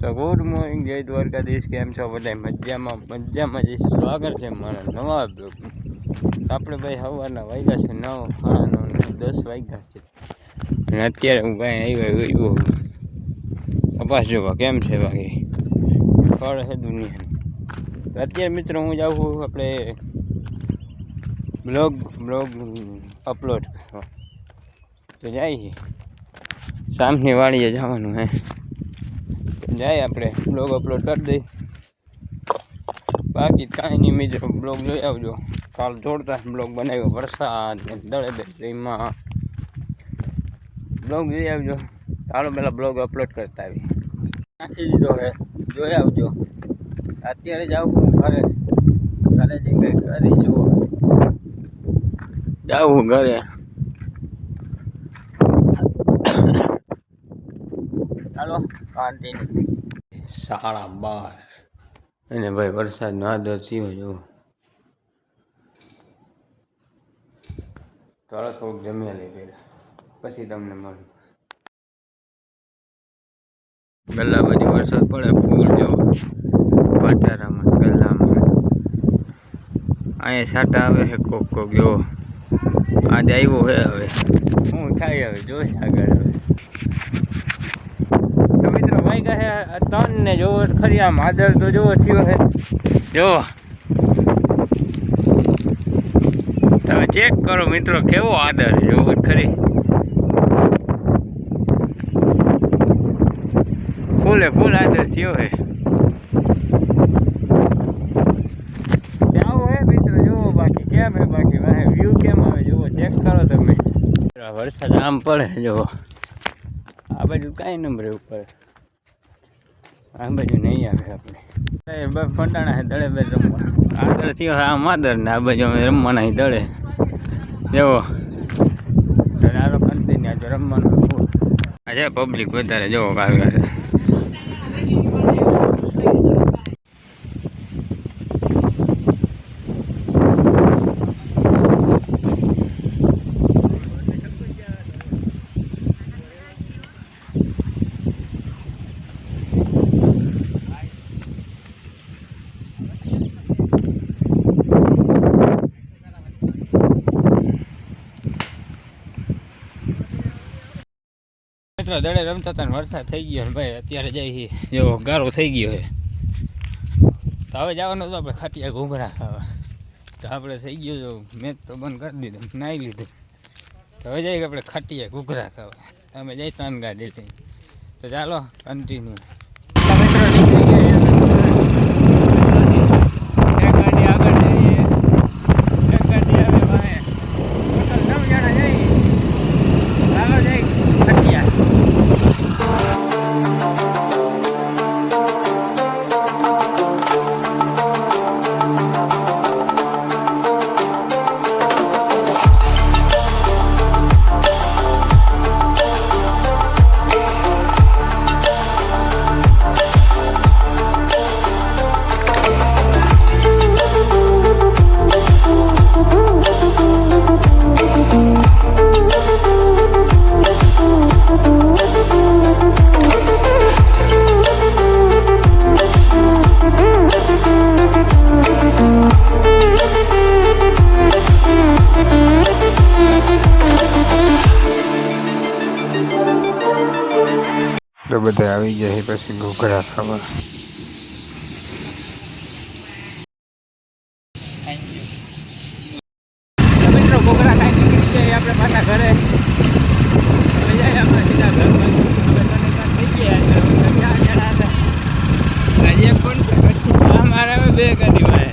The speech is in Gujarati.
તો ગુડ મોર્નિંગ, જય દ્વારકાધીશ. કેમ છો બધા? મજામાં જઈશું. સ્વાગત છે મારા નવા બ્લોગ. આપણે ભાઈ સવારના વાગ્યા છે 9, 10 વાગ્યા છે અને અત્યારે હું કાંઈ આવ્યો કપાસ જોવા કેમ છે બાકી ફળ છે દુનિયા. અત્યારે મિત્રો હું જાઉં છું આપણે બ્લોગ અપલોડ કરવા. તો જાય સામની વાડીએ જવાનું હે, જાય આપણે બ્લોગ અપલોડ કરી દઈ. બાકી કાંઈ નહીં મિત્રો, બ્લોગ જોઈ આવજો. કાલ જોરદાર બ્લોગ બનાવ્યો, વરસાદ દળે એમાં બ્લોગ જોઈ આવજો. ચાલો પહેલાં બ્લોગ અપલોડ કરતા આવી નાખી દીધો હે, જોઈ આવજો. અત્યારે જાઉં હું ઘરે જઈ કંઈક કરી જુઓ, જાઉં ઘરે. ચાલો કન્ટિન્યુ. 12:30 અને ભાઈ વરસાદનો આદર થયો જો. ચાલો થોડુંક જમ્યા લઈ પહેલાં, પછી તમને મળું. પહેલાં બધી વરસાદ પડે ફૂલ જો વાચારામાં પહેલામાં. અહીંયા છાંટા આવે છે કોક જો. આજે આવ્યો હે, હવે શું થાય હવે જોઈ આગળ. હવે મિત્રો વાગ્યા છે 3 ને જોવો ખરી. આમ આદર તો જોવો થયો છે, જો તમે ચેક કરો મિત્રો કેવો આદર જોવો ખરી. ફૂલ આદર થયો છે. આવો હે મિત્રો જોવો. બાકી કેમ હે, બાકી વ્યૂ કેમ આવે જોવો, ચેક કરો તમે. વરસાદ આમ પડે જોવો. આ બાજુ કાંઈ નંબરે ઉપર, આ બાજુ નહીં આવે. આપણે ફંટાણા છે દળે બે રમવા. આદર થયો આમ આદર ને આ બાજુ અમે રમવાના દળે જેવો. આરો કન્ટિન્યુ તો રમવાનું ફૂલ. આજે પબ્લિક વધારે જોવો કાવ્યા છે. દડે રમતા હતા ને વરસાદ થઈ ગયો ને ભાઈ અત્યારે જાય જો ગારો થઈ ગયો છે. તો હવે જવાનું તો આપણે ખાટિયા ઘૂઘરા ખાવા. તો આપણે થઈ ગયો જો મેચ તો બંધ કરી દીધું, નાહી લીધું. તો હવે જઈએ આપણે ખાટિયા ઘૂઘરા ખાવા. અમે જઈ 3 ગાડી લઈ. તો ચાલો કન્ટિન્યુ. એક ગાડી આગળ જઈએ, એક ગાડી આવે ભાઈ. ટોટલ 9 જણા જઈએ. ચાલો જઈ ખાટિયા. તો બધા આવી જાય પછી ઘૂઘરા ખાવા. મિત્રો ઘૂઘરા ખાઈ નીકળી જાય આપણે પાછા ઘરે. હવે જાય આપણે સીધા ઘરમાં. થઈ ગયા 4 જણા હતા. હજી એક કોણ છે? અમારે હવે 2 ગાડી વાય.